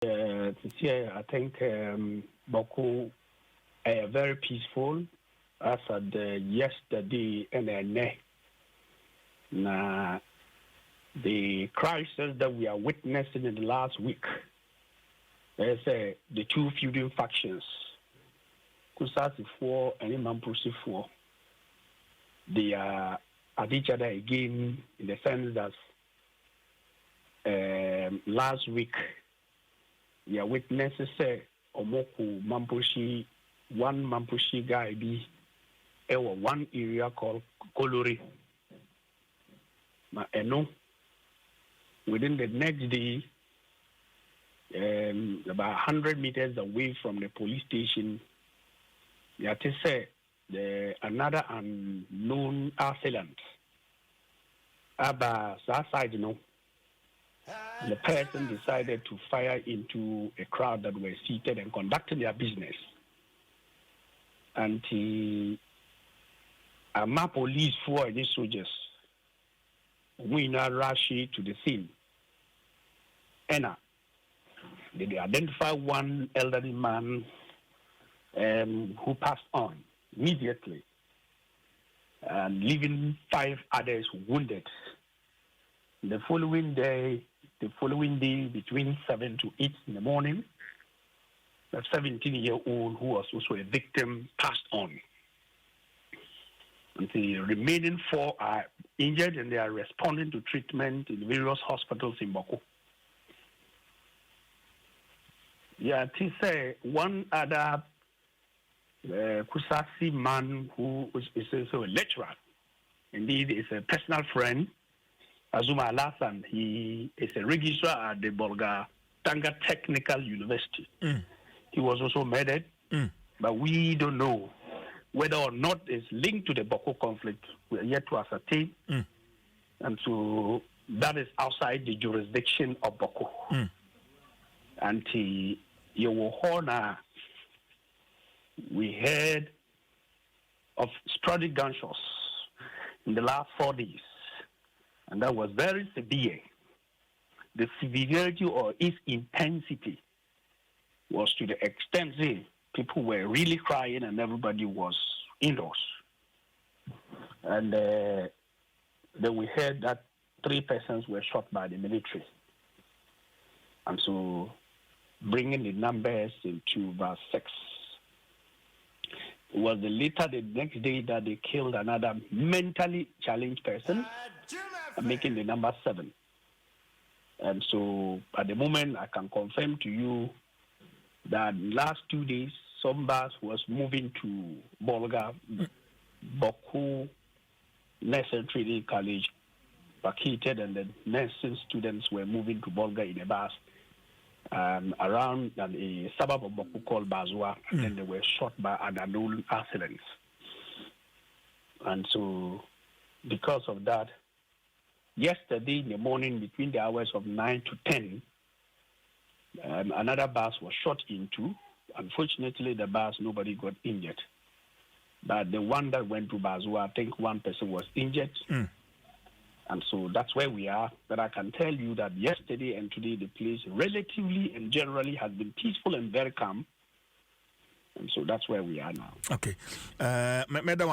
This year, I think Boko very peaceful as at yesterday and now the crisis that we are witnessing in the last week. There's the two feuding factions, Kusaasis and Mamprusis. They are at each other again in the sense that last week we are witnesses Omoku Mamprusis, one Mamprusis guy be one area called Kolori. Within the next day, about 100 meters away from the police station, you have to say another unknown assailant. About that side, the person decided to fire into a crowd that were seated and conducting their business. And my police for any soldiers, we now rush to the scene. And they identify one elderly man who passed on immediately, and leaving 5 others wounded. The following day, between 7 to 8 in the morning, a 17-year-old who was also a victim passed on. And the remaining 4 are injured and they are responding to treatment in various hospitals in Boko. Yeah, to say one other Kusaasis man who is also a lecturer, indeed is a personal friend, Azuma Alasan. He is a registrar at the Bolga Tanga Technical University. He was also murdered, but we don't know whether or not it's linked to the Boko conflict. We are yet to ascertain. And so that is outside the jurisdiction of Boko. And we heard of sporadic gunshots in the last 4 days, and that was very severe. The severity or its intensity was to the extent that people were really crying and everybody was indoors. And then we heard that 3 persons were shot by the military. And so bringing the numbers into verse 6. It was later the next day that they killed another mentally challenged person, making the number 7. And so at the moment, I can confirm to you that last 2 days, some bus was moving to Bolga, Boko Nursing Training College, vacated, and the nursing students were moving to Bolga in a bus around a suburb of Boko called Bazwa, and then they were shot by an unknown assailants. And so, because of that, yesterday in the morning, between the hours of 9 to 10, another bus was shot into. Unfortunately, the bus, nobody got injured. But the one that went to Bazwa, I think one person was injured. And so that's where we are. But I can tell you that yesterday and today, the place relatively and generally has been peaceful and very calm. And so that's where we are now. Okay. Madam,